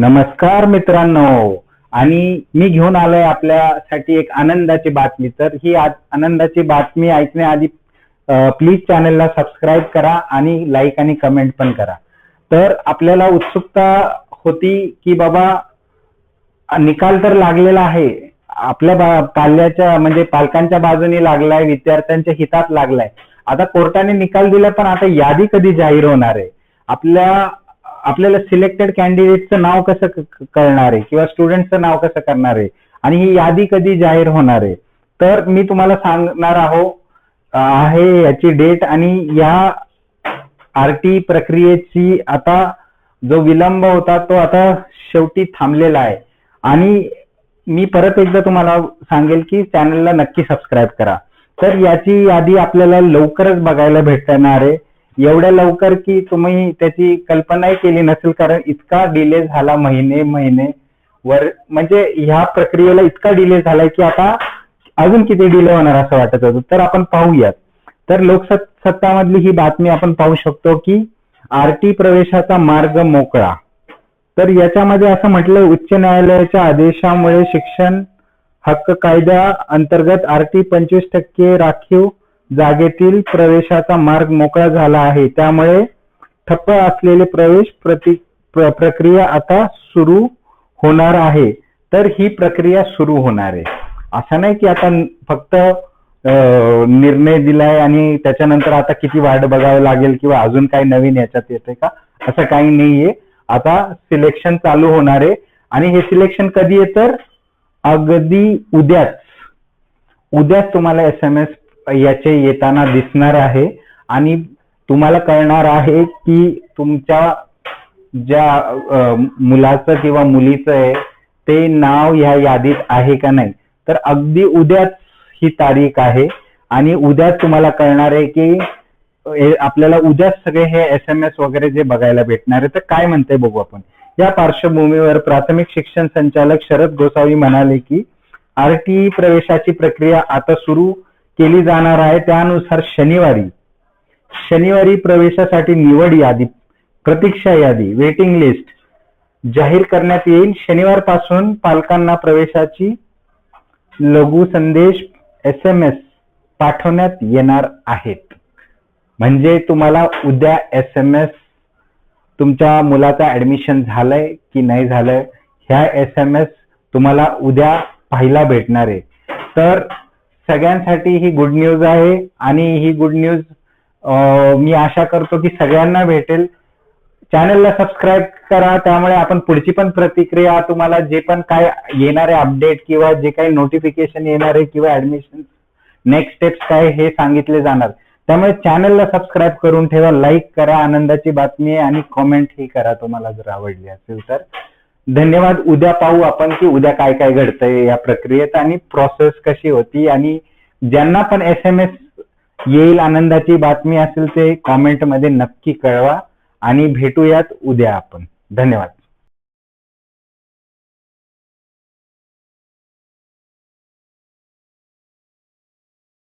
नमस्कार मित्रांनो. आणि मी घेऊन आलोय आपल्यासाठी एक आनंदाची बातमी. तर ही आनंदाची बातमी ऐकण्याआधी प्लीज चॅनलला सबस्क्राईब करा आणि लाईक आणि कमेंट पण करा. तर आपल्याला उत्सुकता होती की बाबा निकाल तर लागलेला आहे, आपल्या पाल्याच्या म्हणजे पालकांच्या बाजूने लागलाय, विद्यार्थ्यांच्या हितात लागलाय. आता कोर्टाने निकाल दिला, पण आता यादी कधी जाहीर होणार आहे? आपल्याला सिलेक्टेड कॅन्डिडेटचं नाव कसं कळणार आहे किंवा स्टुडंटचं नाव कसं करणार आहे आणि ही यादी कधी जाहीर होणार आहे? तर मी तुम्हाला सांगणार आहे याची डेट. आणि या आरटी प्रक्रियेची आता जो विलंब होता तो आता शेवटी थांबलेला आहे. आणि मी परत एकदा तुम्हाला सांगेल की चॅनलला नक्की सबस्क्राईब करा. तर याची यादी आपल्याला लवकरच बघायला भेटणार आहे, एवढ्या लवकर की तुम्ही त्याची कल्पनाही केली नसेल, कारण इतका डिले झाला, महिने वर. म्हणजे ह्या प्रक्रियेला इतका डिले झालाय की आता अजून किती डिले होणार असं वाटत होतं. तर आपण पाहूयात. तर लोकसत्तामधली ही बातमी आपण पाहू शकतो की आरटी प्रवेशाचा मार्ग मोकळा. तर याच्यामध्ये असं म्हटलं, उच्च न्यायालयाच्या आदेशामुळे शिक्षण हक्क कायद्या अंतर्गत आरटी 25% राखीव जागेतील प्रवेशाचा मार्ग मोकळा झाला आहे. त्यामुळे ठप्प असलेले प्रवेश प्रक्रिया आता सुरू होणार आहे. तर ही प्रक्रिया सुरू होणार आहे. असं नाही की आता फक्त निर्णय दिलाय आणि त्याच्यानंतर आता किती वाट बघावं लागेल किंवा अजून काही नवीन याच्यात येते का, असं काही नाहीये. आता सिलेक्शन चालू होणार आहे. आणि हे सिलेक्शन कधी आहे? तर अगदी उद्याच तुम्हाला SMS याचे येताना दिसणार आहे. आणि तुम्हाला कळणार आहे की तुमच्या ज्या मुलाचं किंवा मुलीचं आहे ते नाव ह्या यादीत आहे का नाही. तर अगदी उद्याच ही तारीख आहे आणि उद्याच तुम्हाला कळणार आहे की आपल्याला उद्याच सगळे हे SMS वगैरे जे बघायला भेटणार आहे. तर काय म्हणते बघू आपण. या पार्श्वभूमीवर प्राथमिक शिक्षण संचालक शरद गोसावी म्हणाले की आरटी प्रवेशाची प्रक्रिया आता सुरू केली जाणार आहे. त्यानुसार शनिवारी प्रवेशासाठी निवड यादी, प्रतीक्षा यादी, वेटिंग लिस्ट जाहीर करण्यात येईल. शनिवारपासून पालकांना प्रवेशाची लघु संदेश SMS पाठवण्यात येणार आहेत. म्हणजे तुम्हाला उद्या SMS तुमच्या मुलाचा ऍडमिशन झालंय की नाही झालंय ह्या SMS तुम्हाला उद्या पाहायला भेटणार आहे. तर सगळ्यांसाठी ही गुड न्यूज आहे. आणि ही गुड न्यूज मी आशा करतो की सगळ्यांना भेटेल. चॅनलला सबस्क्राईब करा, त्यामुळे आपण पुढची पण प्रतिक्रिया, तुम्हाला जे पण काय येणारे अपडेट किंवा जे काही नोटिफिकेशन येणार आहे किंवा ऍडमिशन नेक्स्ट स्टेप्स काय हे सांगितले जाणार. त्यामुळे चॅनलला सबस्क्राईब करून ठेवा, लाईक करा. आनंदाची बातमी आहे. आणि कॉमेंट ही करा तुम्हाला जर आवडली असेल तर. धन्यवाद. उद्या पाहू आपण की उद्या काय काय घडतंय या प्रक्रियेत आणि प्रोसेस कशी होती. आणि ज्यांना पण SMS येईल आनंदाची बातमी असेल ते कॉमेंट मध्ये नक्की कळवा. आणि भेटूयात उद्या आपण. धन्यवाद.